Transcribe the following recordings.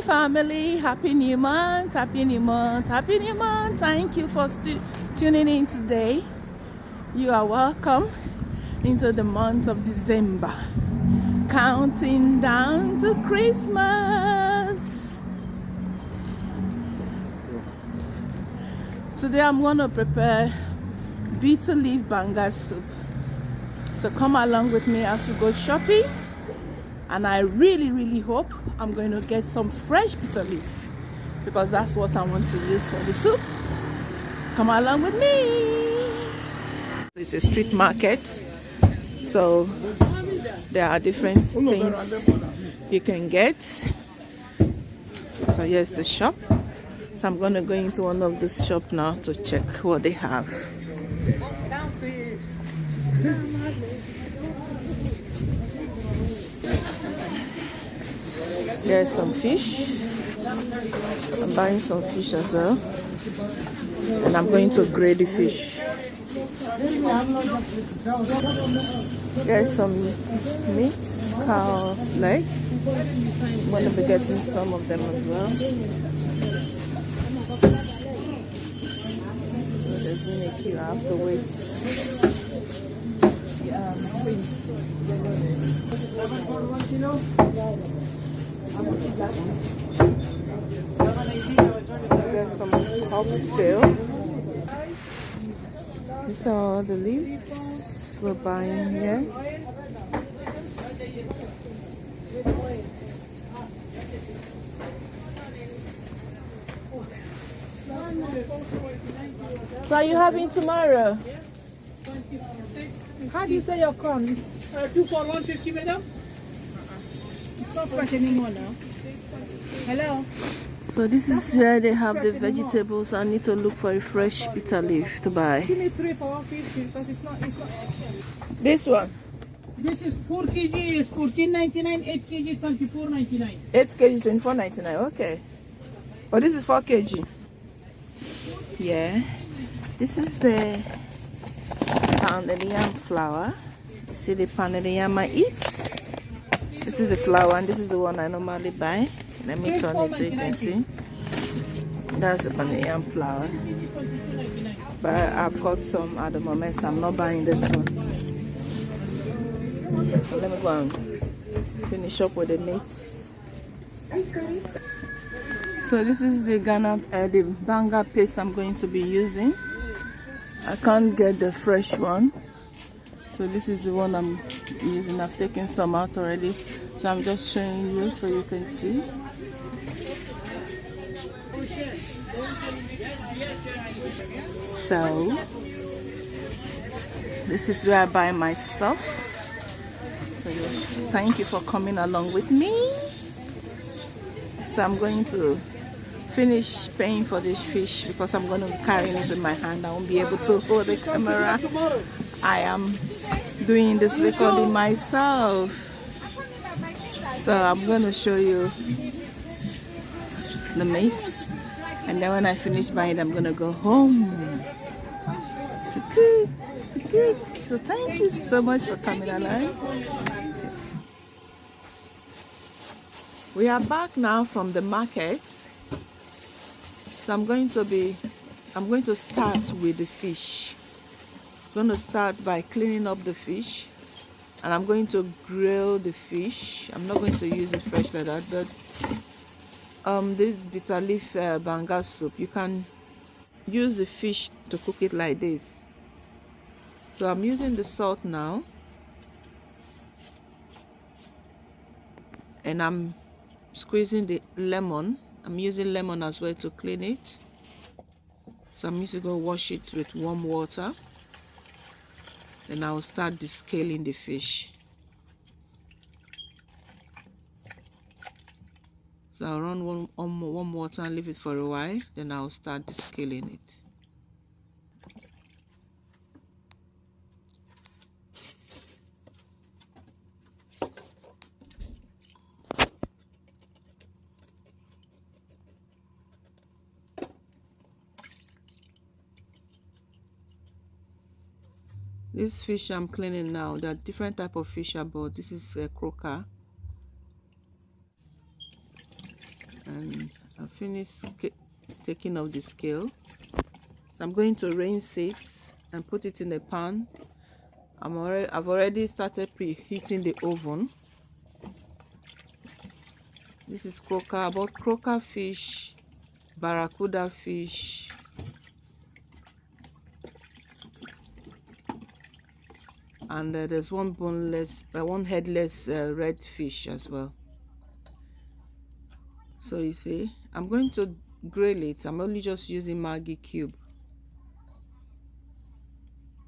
family, happy new month, happy new month, happy new month. Thank you for tuning in today. You are welcome into the month of December, counting down to Christmas. Today I'm going to prepare bitter leaf banga soup, so come along with me as we go shopping. And I really hope I'm going to get some fresh bitter leaf, because that's what I want to use for the soup. Come along with me. It's a street market, so there are different things you can get. So here's the shop. So I'm going to go into one of these shops now to check what they have. There's some fish. I'm buying some fish as well, and I'm going to grate the fish. There's some meat, cow leg. I'm going to be getting some of them as well. So there's been a queue. I have to wait. There's some oxtail. These are all the leaves we're buying here. So are you having tomorrow? How do you say your corn? It's 2 for 150, madam? It's not fresh anymore now. Hello? So this is where they have the vegetables. I need to look for a fresh bitter leaf to buy. Give me 3 for 150 because it's not. This one? This is 4 kg is 14.99, 8 kg 24.99. 8 kg 24.99. Okay. Oh, this is 4 kg. Yeah. This is the pounded yam flour. See the pounded yam I eat? This is the flour, and this is the one I normally buy. Let me turn it so you can see. That's the pounded yam flour. But I've got some at the moment, so I'm not buying this one. So let me go and finish up with the meats. So this is the the banga paste I'm going to be using. I can't get the fresh one, so this is the one I'm using. I've taken some out already, so I'm just showing you so you can see. So this is where I buy my stuff. So thank you for coming along with me. So I'm going to finish paying for this fish because I'm going to be carrying it in my hand. I won't be able to hold the camera. I am doing this recording myself, so I'm going to show you the meats, and then when I finish buying, I'm going to go home to cook. So thank you so much for coming along. We are back now from the market. So I'm going to start with the fish. I'm going to start by cleaning up the fish, and I'm going to grill the fish. I'm not going to use it fresh like that, but this bitter leaf banga soup, you can use the fish to cook it like this. So I'm using the salt now, and I'm squeezing the lemon. I'm using lemon as well to clean it. So I'm used to go wash it with warm water. Then I'll start descaling the fish. So I'll run warm water and leave it for a while. Then I'll start descaling it. This fish I'm cleaning now, there are different type of fish I bought. This is a croaker. and I finished taking off the scale. So I'm going to rinse it and put it in the pan. I've already started preheating the oven. This is croaker. I bought croaker fish, barracuda fish, and there's one headless red fish as well. So you see, I'm going to grill it. I'm only just using Maggi cube.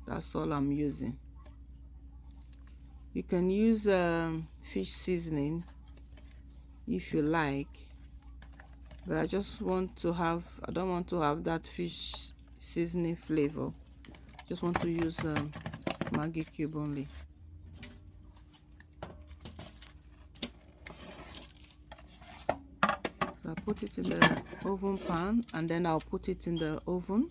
That's all I'm using. You can use fish seasoning if you like, but I don't want to have that fish seasoning flavor. Just want to use Maggi cube only. So I put it in the oven pan, and then I'll put it in the oven.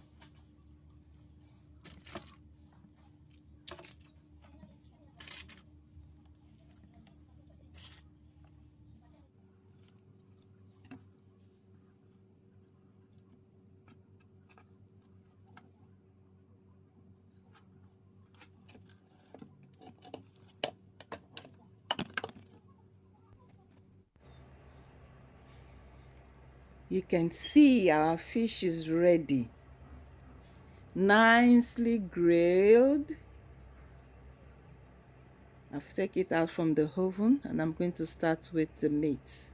You can see our fish is ready, nicely grilled. I've taken it out from the oven, and I'm going to start with the meat.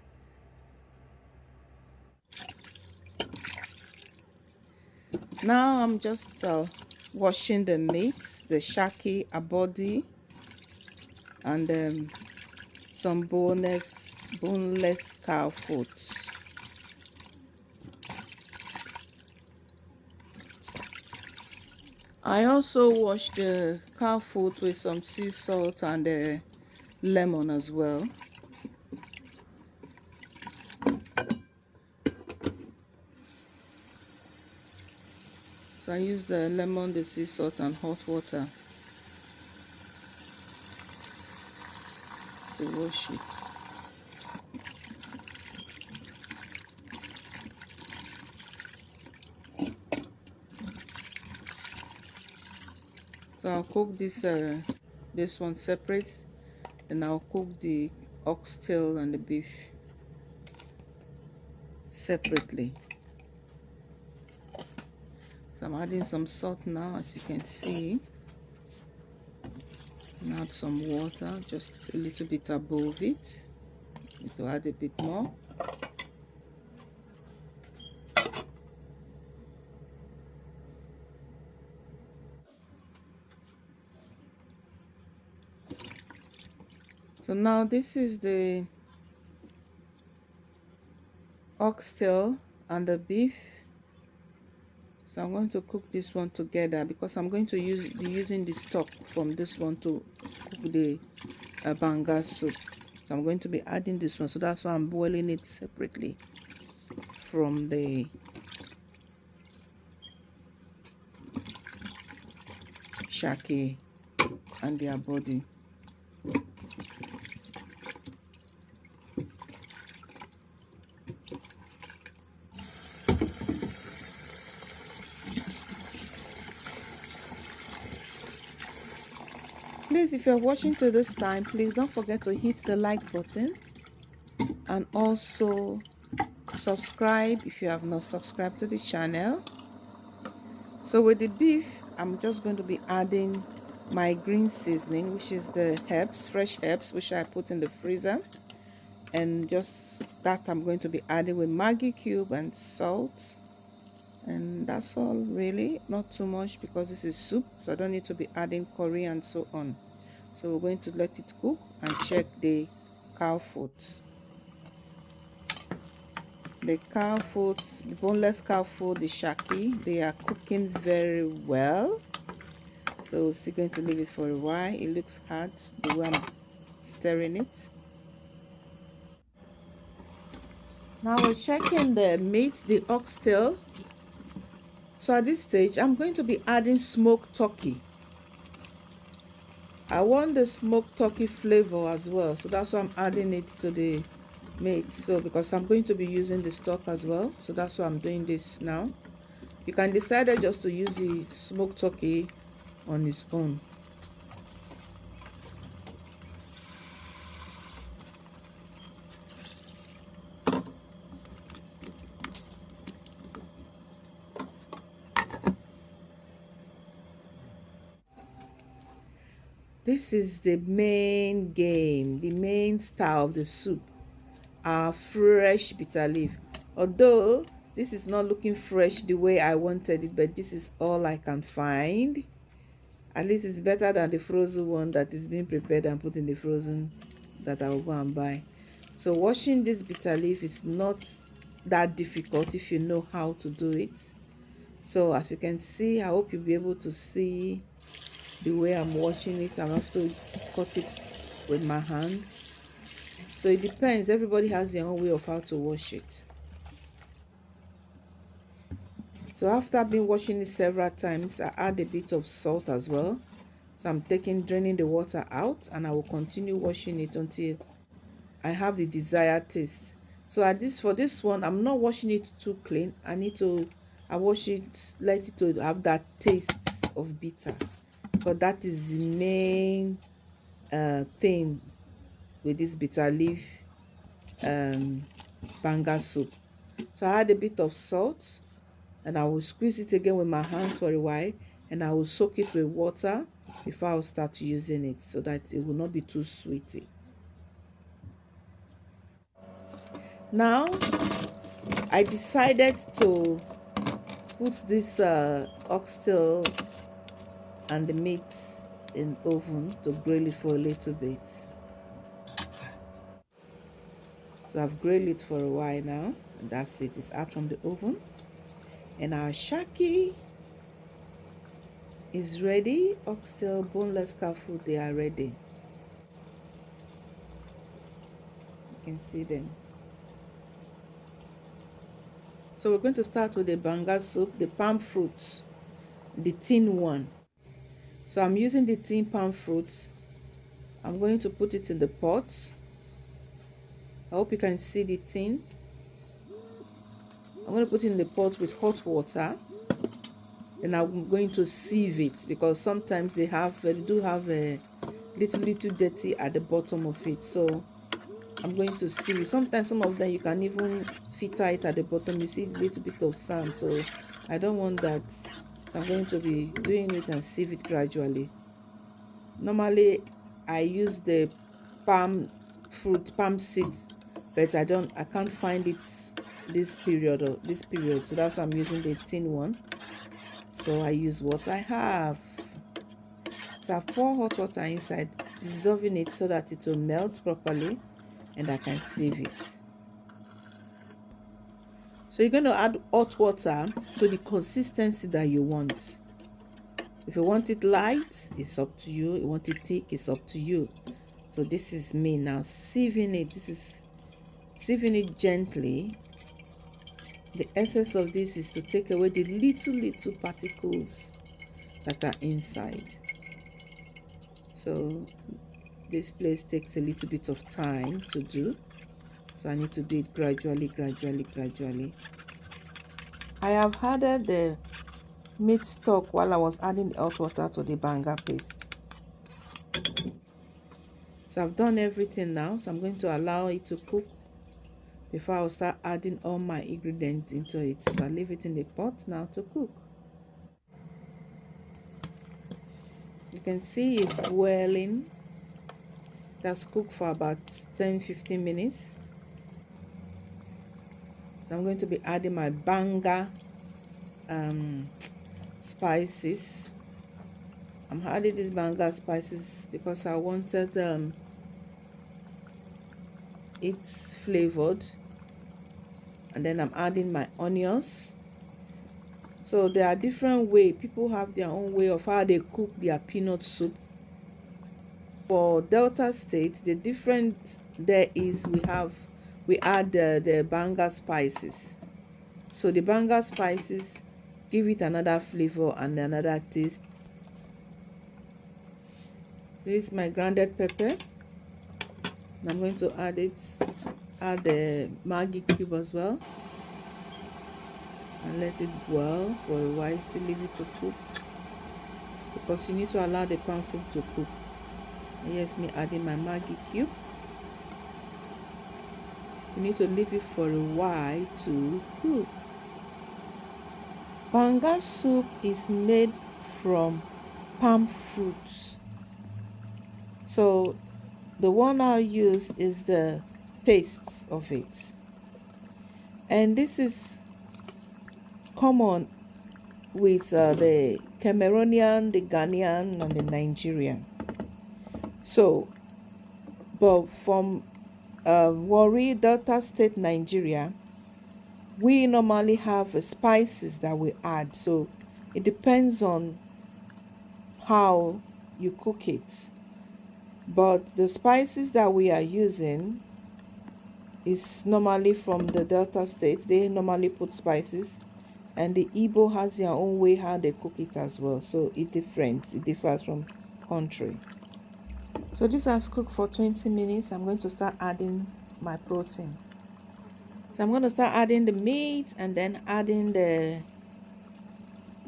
Now I'm just washing the meat, the shaki, a body, and some boneless cow foot. I also washed the cow foot with some sea salt and lemon as well. So I use the lemon, the sea salt, and hot water to wash it. So I'll cook this one separate, and I'll cook the oxtail and the beef separately. So I'm adding some salt now, as you can see. And add some water, just a little bit above it. Need to add a bit more. So now this is the oxtail and the beef. So I'm going to cook this one together, because I'm going to be using the stock from this one to cook the banga soup. So I'm going to be adding this one, so that's why I'm boiling it separately from the shaki and their body. Please, if you're watching to this time, please don't forget to hit the like button, and also subscribe if you have not subscribed to this channel. So with the beef, I'm just going to be adding my green seasoning, which is the herbs, fresh herbs, which I put in the freezer, and just that I'm going to be adding with Maggi cube and salt. And that's all, really, not too much, because this is soup, so I don't need to be adding curry and so on. So we're going to let it cook and check the cow foot. The cow foot, the boneless cow foot, the shaki, they are cooking very well. So we're still going to leave it for a while. It looks hard the way I'm stirring it. Now we're checking the meat, the oxtail. So at this stage, I'm going to be adding smoked turkey. I want the smoked turkey flavor as well, so that's why I'm adding it to the made. So because I'm going to be using the stock as well, so that's why I'm doing this now. You can decide just to use the smoked turkey on its own. This is the main game, the main star of the soup, our fresh bitter leaf. Although this is not looking fresh the way I wanted it, but this is all I can find. At least it's better than the frozen one that is being prepared and put in the frozen that I will go and buy. So washing this bitter leaf is not that difficult if you know how to do it. So as you can see, I hope you'll be able to see the way I'm washing it. I have to cut it with my hands. So it depends. Everybody has their own way of how to wash it. So after I've been washing it several times, I add a bit of salt as well. So I'm draining the water out, and I will continue washing it until I have the desired taste. So for this one, I'm not washing it too clean. I wash it, let it to have that taste of bitter. But that is the main thing with this bitter leaf banga soup. So I add a bit of salt, and I will squeeze it again with my hands for a while, and I will soak it with water before I will start using it, so that it will not be too sweety. Now I decided to put this oxtail and the meat in the oven to grill it for a little bit. So I've grilled it for a while now, and that's it. It's out from the oven, and our shaki is ready. Oxtail, boneless cow food, they are ready. You can see them. So we're going to start with the banga soup, the palm fruit, the tin one. So I'm using the tin palm fruit. I'm going to put it in the pot. I hope you can see the tin. I'm going to put it in the pot with hot water. And I'm going to sieve it, because sometimes they do have a little dirty at the bottom of it. So I'm going to sieve it. Sometimes some of them you can even filter it at the bottom. You see a little bit of sand, so I don't want that. So I'm going to be doing it and sieve it gradually. Normally I use the palm seeds, but I can't find it this period, so that's why I'm using the tin one. So I use what I have. So I pour hot water inside, dissolving it so that it will melt properly, and I can sieve it. So you're going to add hot water to the consistency that you want. If you want it light, it's up to you. You want it thick, it's up to you. So this is me now sieving it. This is sieving it gently. The essence of this is to take away the little particles that are inside. So this place takes a little bit of time to do. So I need to do it gradually. I have added the meat stock while I was adding the hot water to the banga paste. So I've done everything now. So I'm going to allow it to cook before I'll start adding all my ingredients into it. So I'll leave it in the pot now to cook. You can see it's boiling. That's cooked for about 10-15 minutes. So I'm going to be adding my banga spices. I'm adding these banga spices because I wanted it flavored. And then I'm adding my onions. So there are different ways. People have their own way of how they cook their peanut soup. For Delta State, the difference there is we add the banga spices. So the banga spices give it another flavor and another taste. So this is my grounded pepper. I'm going to add it add the Maggi cube as well and let it boil for a while. Still leave it to cook because you need to allow the pan fruit to cook. And here's me adding my Maggi cube. You need to leave it for a while to cook. Banga soup is made from palm fruits. So the one I'll use is the paste of it. And this is common with the Cameroonian, the Ghanaian, and the Nigerian. So, but from Warri, Delta State, Nigeria, we normally have spices that we add. So it depends on how you cook it. But the spices that we are using is normally from the Delta State. They normally put spices, and the Igbo has their own way how they cook it as well. So it differs from country. So this has cooked for 20 minutes. I'm going to start adding my protein. So I'm going to start adding the meat and then adding the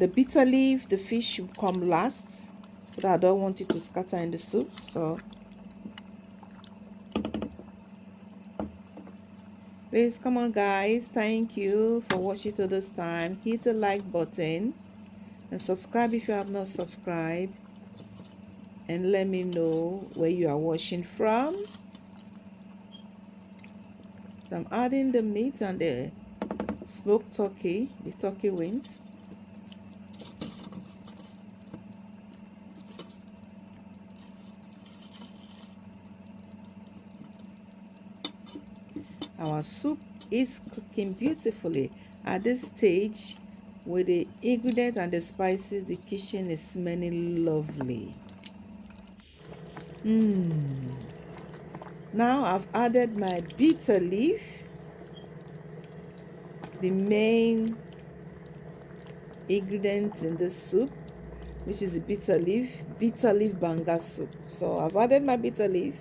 bitter leaf. The fish should come last, but I don't want it to scatter in the soup. So please come on guys, thank you for watching till this time. Hit the like button and subscribe if you have not subscribed, and let me know where you are watching from. So I'm adding the meat and the smoked turkey, the turkey wings. Our soup is cooking beautifully. At this stage, with the ingredients and the spices, the kitchen is smelling lovely. Now I've added my bitter leaf, the main ingredient in this soup, which is the bitter leaf banga soup. So I've added my bitter leaf.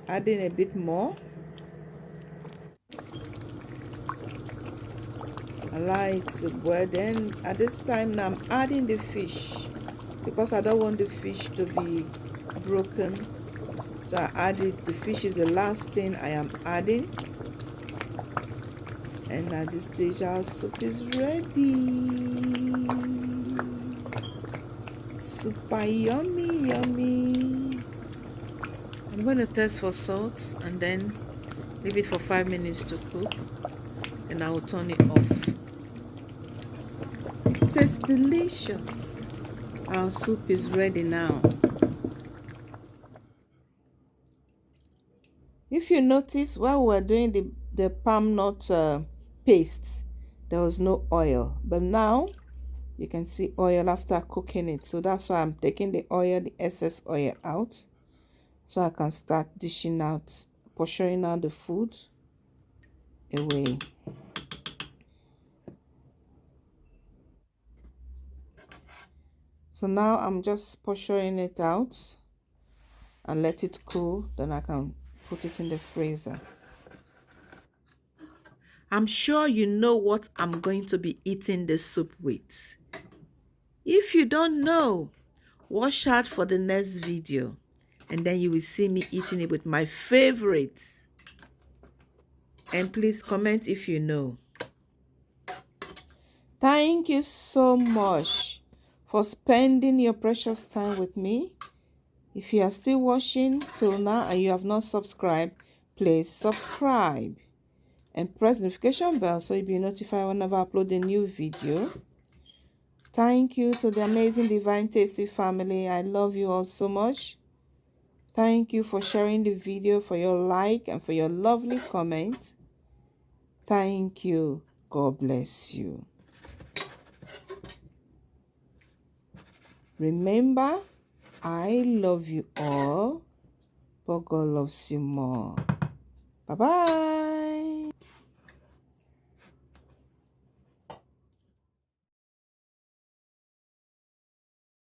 Adding a bit more. Allow it to boil. Then at this time now I'm adding the fish because I don't want the fish to be broken. So I added the fish is the last thing I am adding. And at this stage our soup is ready. Super yummy, yummy. I'm going to test for salt and then leave it for 5 minutes to cook. And I will turn it off. It tastes delicious. Our soup is ready now. If you notice, while we were doing the palm nut paste, there was no oil. But now you can see oil after cooking it. So that's why I'm taking the oil, the excess oil out, so I can start dishing out, portioning out the food away. So now I'm just portioning it out and let it cool, then I can put it in the freezer. I'm sure you know what I'm going to be eating the soup with. If you don't know, watch out for the next video, and then you will see me eating it with my favorites. And please comment if you know. Thank you so much for spending your precious time with me. If you are still watching till now and you have not subscribed, please subscribe and press the notification bell so you'll be notified whenever I upload a new video. Thank you to the amazing Divine Tasty family. I love you all so much. Thank you for sharing the video, for your like, and for your lovely comment. Thank you. God bless you. Remember, I love you all. but God loves you more. Bye bye.